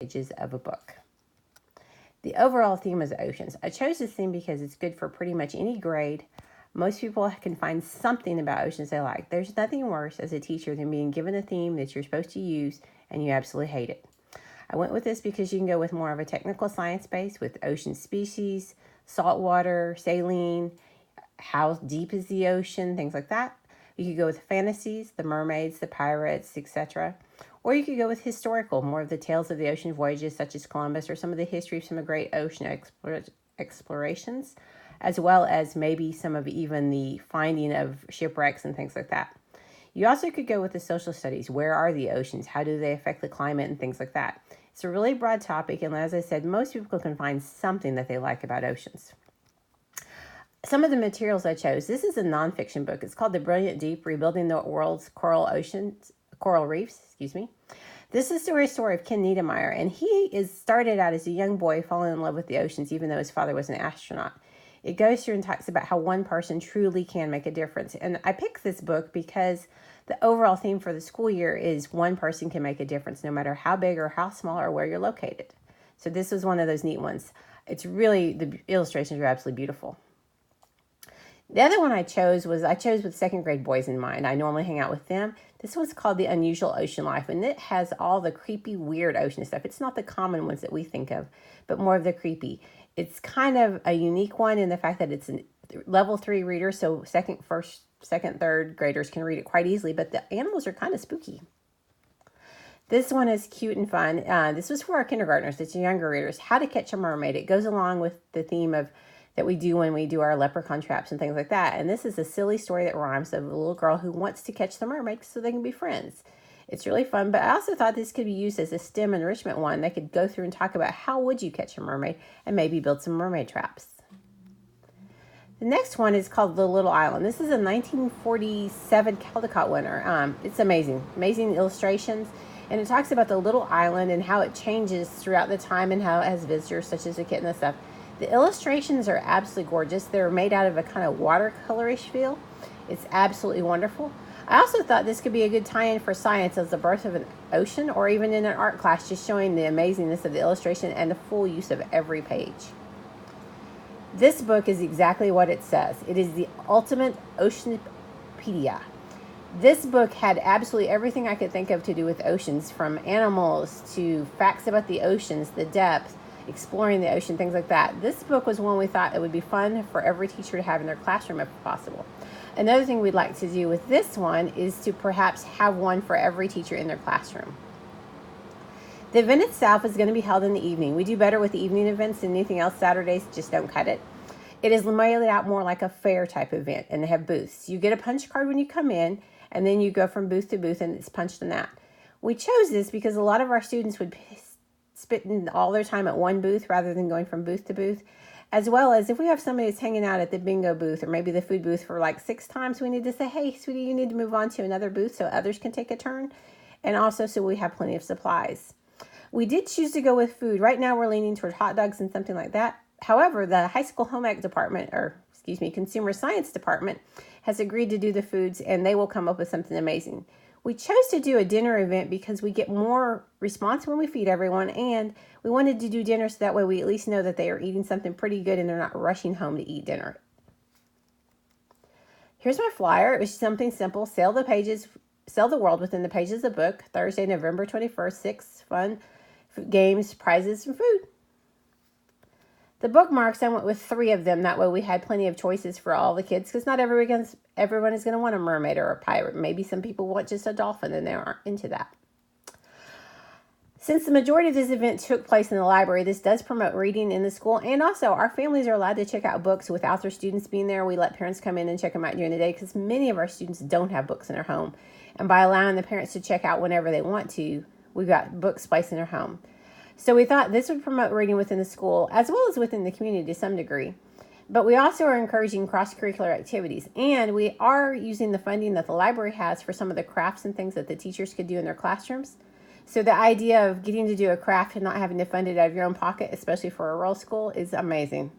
pages of a book. The overall theme is oceans. I chose this theme because it's good for pretty much any grade. Most people can find something about oceans they like. There's nothing worse as a teacher than being given a theme that you're supposed to use and you absolutely hate it. I went with this because you can go with more of a technical science base with ocean species, saltwater, saline, how deep is the ocean, things like that. You could go with fantasies, the mermaids, the pirates, etc. Or you could go with historical, more of the tales of the ocean voyages such as Columbus, or some of the history of some of the great ocean explorations, as well as maybe some of even the finding of shipwrecks and things like that. You also could go with the social studies. Where are the oceans? How do they affect the climate and things like that? It's a really broad topic, and as I said, most people can find something that they like about oceans. Some of the materials I chose, this is a nonfiction book. It's called The Brilliant Deep, Rebuilding the World's Coral Reefs. This is the story of Ken Niedermeyer, and he started out as a young boy falling in love with the oceans, even though his father was an astronaut. It goes through and talks about how one person truly can make a difference. And I picked this book because the overall theme for the school year is one person can make a difference, no matter how big or how small or where you're located. So this was one of those neat ones. It's really, the illustrations are absolutely beautiful. The other one I chose with second grade boys in mind. I normally hang out with them. This one's called The Unusual Ocean Life, and it has all the creepy, weird ocean stuff. It's not the common ones that we think of, but more of the creepy. It's kind of a unique one in the fact that it's a level 3 reader, so second, third graders can read it quite easily, but the animals are kind of spooky. This one is cute and fun. This was for our kindergartners. It's younger readers. How to Catch a Mermaid. It goes along with the theme of that we do when we do our leprechaun traps and things like that. And this is a silly story that rhymes of a little girl who wants to catch the mermaid so they can be friends. It's really fun, but I also thought this could be used as a STEM enrichment one. They could go through and talk about how would you catch a mermaid and maybe build some mermaid traps. The next one is called The Little Island. This is a 1947 Caldecott winner. It's amazing illustrations. And it talks about the little island and how it changes throughout the time and how it has visitors such as a kitten and stuff. The illustrations are absolutely gorgeous. They're made out of a kind of watercolorish feel. It's absolutely wonderful. I also thought this could be a good tie-in for science as the birth of an ocean, or even in an art class, just showing the amazingness of the illustration and the full use of every page. This book is exactly what it says. It is the ultimate oceanopedia. This book had absolutely everything I could think of to do with oceans, from animals to facts about the oceans, the depth, exploring the ocean, things like that. This book was one we thought it would be fun for every teacher to have in their classroom if possible. Another thing we'd like to do with this one is to perhaps have one for every teacher in their classroom. The event itself is going to be held in the evening. We do better with the evening events than anything else. Saturdays just don't cut it. It is laid out more like a fair type event, and they have booths. You get a punch card when you come in, and then you go from booth to booth, and it's punched in that. We chose this because a lot of our students would spend all their time at one booth rather than going from booth to booth, as well as if we have somebody that's hanging out at the bingo booth or maybe the food booth for like 6 times, we need to say, hey, sweetie, you need to move on to another booth so others can take a turn, and also so we have plenty of supplies. We did choose to go with food. Right now we're leaning toward hot dogs and something like that. However, the high school home ec department, consumer science department, has agreed to do the foods, and they will come up with something amazing. We chose to do a dinner event because we get more response when we feed everyone, and we wanted to do dinner so that way we at least know that they are eating something pretty good and they're not rushing home to eat dinner. Here's my flyer. It was something simple. Sell the world within the pages of the book. Thursday, November 21st, 6 fun games, prizes, and food. The bookmarks, I went with 3 of them. That way we had plenty of choices for all the kids, because not everyone is going to want a mermaid or a pirate. Maybe some people want just a dolphin and they aren't into that. Since the majority of this event took place in the library, this does promote reading in the school, and also our families are allowed to check out books without their students being there. We let parents come in and check them out during the day because many of our students don't have books in their home. And by allowing the parents to check out whenever they want to, we've got books placed in their home. So we thought this would promote reading within the school as well as within the community to some degree. But we also are encouraging cross-curricular activities, and we are using the funding that the library has for some of the crafts and things that the teachers could do in their classrooms. So the idea of getting to do a craft and not having to fund it out of your own pocket, especially for a rural school, is amazing.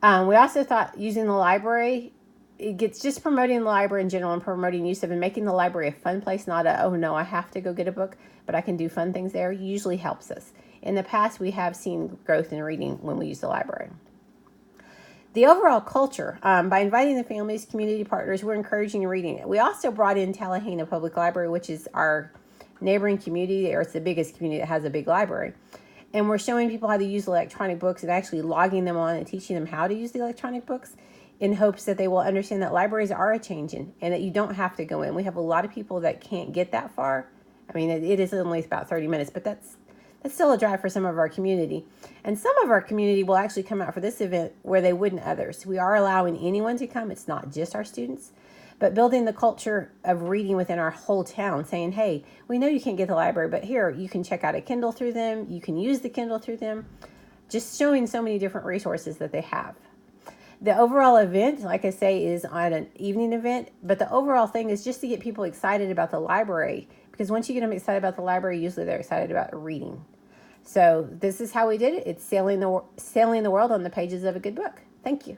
We also thought using the library, it gets just promoting the library in general and promoting use of and making the library a fun place, not a, oh no, I have to go get a book, but I can do fun things there, usually helps us. In the past, we have seen growth in reading when we use the library. The overall culture, by inviting the families, community partners, we're encouraging reading. We also brought in Tallahena Public Library, which is our neighboring community, or it's the biggest community that has a big library. And we're showing people how to use electronic books and actually logging them on and teaching them how to use the electronic books in hopes that they will understand that libraries are a changing and that you don't have to go in. We have a lot of people that can't get that far. I mean, it is only about 30 minutes, but that's still a drive for some of our community. And some of our community will actually come out for this event where they wouldn't others. We are allowing anyone to come. It's not just our students, but building the culture of reading within our whole town, saying, hey, we know you can't get to the library, but here, you can check out a Kindle through them. You can use the Kindle through them. Just showing so many different resources that they have. The overall event, like I say, is on an evening event, but the overall thing is just to get people excited about the library, because once you get them excited about the library, usually they're excited about reading. So this is how we did it. It's sailing the world on the pages of a good book. Thank you.